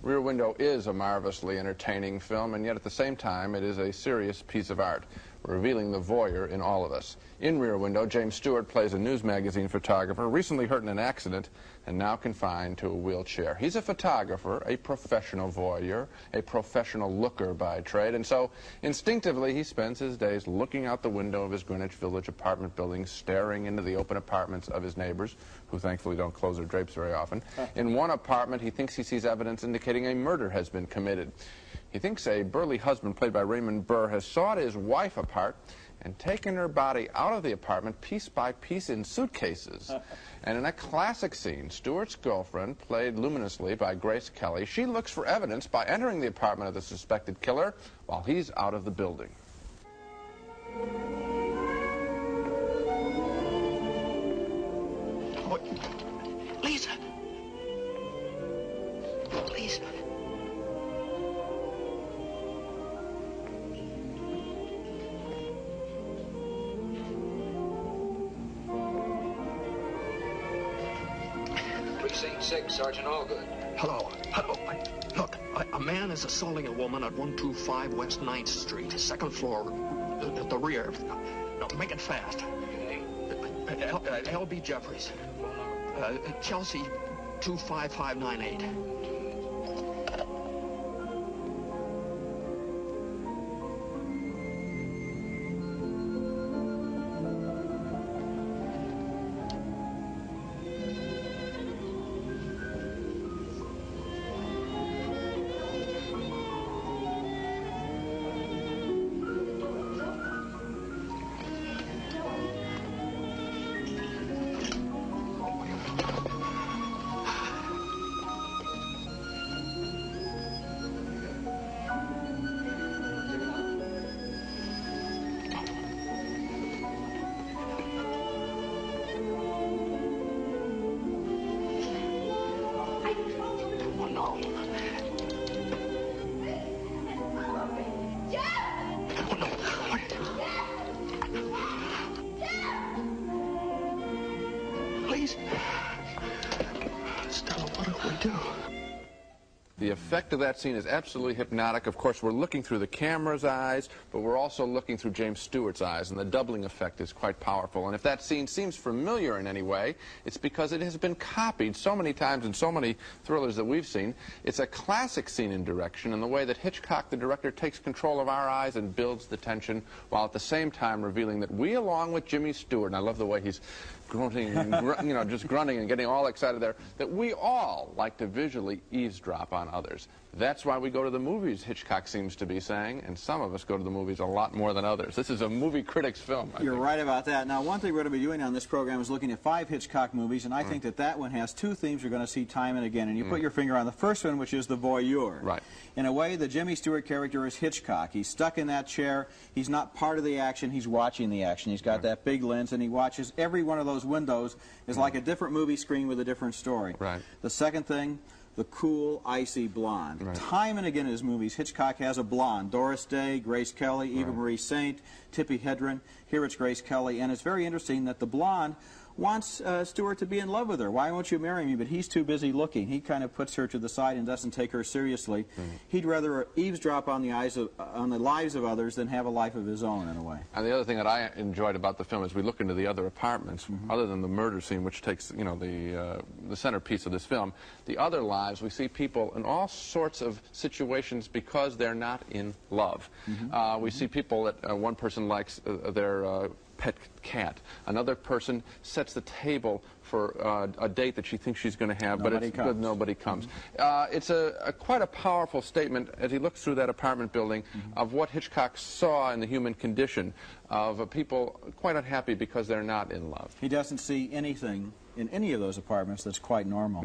Rear Window is a marvelously entertaining film, and yet at the same time it is a serious piece of art, revealing the voyeur in all of us. In Rear Window, James Stewart plays a news magazine photographer recently hurt in an accident and now confined to a wheelchair. He's a photographer, a professional voyeur, a professional looker by trade, and so instinctively he spends his days looking out the window of his Greenwich Village apartment building, staring into the open apartments of his neighbors, who thankfully don't close their drapes very often. In one apartment, he thinks he sees evidence indicating a murder has been committed. He thinks a burly husband, played by Raymond Burr, has sawed his wife apart and taken her body out of the apartment piece by piece in suitcases. And in a classic scene, Stewart's girlfriend, played luminously by Grace Kelly, she looks for evidence by entering the apartment of the suspected killer while he's out of the building. Oh, Lisa! Lisa! Precinct 6, Sergeant Allgood. Hello. Hello. Look, a man is assaulting a woman at 125 West 9th Street, second floor, at the rear. No, make it fast. Okay. L.B. Jeffries. Chelsea 25598. Please. Stella, what do we do? The effect of that scene is absolutely hypnotic. Of course, we're looking through the camera's eyes, but we're also looking through James Stewart's eyes, and the doubling effect is quite powerful. And if that scene seems familiar in any way, it's because it has been copied so many times in so many thrillers that we've seen. It's a classic scene in direction in the way that Hitchcock, the director, takes control of our eyes and builds the tension, while at the same time revealing that we, along with Jimmy Stewart, and I love the way he's grunting and just grunting and getting all excited there, that we all like to visually eavesdrop on others. That's why we go to the movies, Hitchcock seems to be saying, and some of us go to the movies a lot more than others. This is a movie critic's film, I think. You're right about that. Now, one thing we're going to be doing on this program is looking at 5 Hitchcock movies, and I think that that one has 2 themes you're going to see time and again. And you put your finger on the first one, which is the voyeur. Right. In a way, the Jimmy Stewart character is Hitchcock. He's stuck in that chair. He's not part of the action. He's watching the action. He's got that big lens, and he watches every one of those windows is like a different movie screen with a different story. Right. The second thing, the cool, icy blonde. Right. Time and again in his movies, Hitchcock has a blonde. Doris Day, Grace Kelly, Eva Marie Saint, Tippi Hedren. Here it's Grace Kelly, and it's very interesting that the blonde wants Stewart to be in love with her. Why won't you marry me? But he's too busy looking. He kind of puts her to the side and doesn't take her seriously. He'd rather eavesdrop on the lives of others than have a life of his own, in a way. And the other thing that I enjoyed about the film is we look into the other apartments, other than the murder scene, which takes, you know, the centerpiece of this film. The other lives, we see people in all sorts of situations because they're not in love. We see people that one person likes their pet cat. Another person sets the table for a date that she thinks she's going to have, but it's good nobody comes. It's quite a powerful statement as he looks through that apartment building of what Hitchcock saw in the human condition of people quite unhappy because they're not in love. He doesn't see anything in any of those apartments that's quite normal.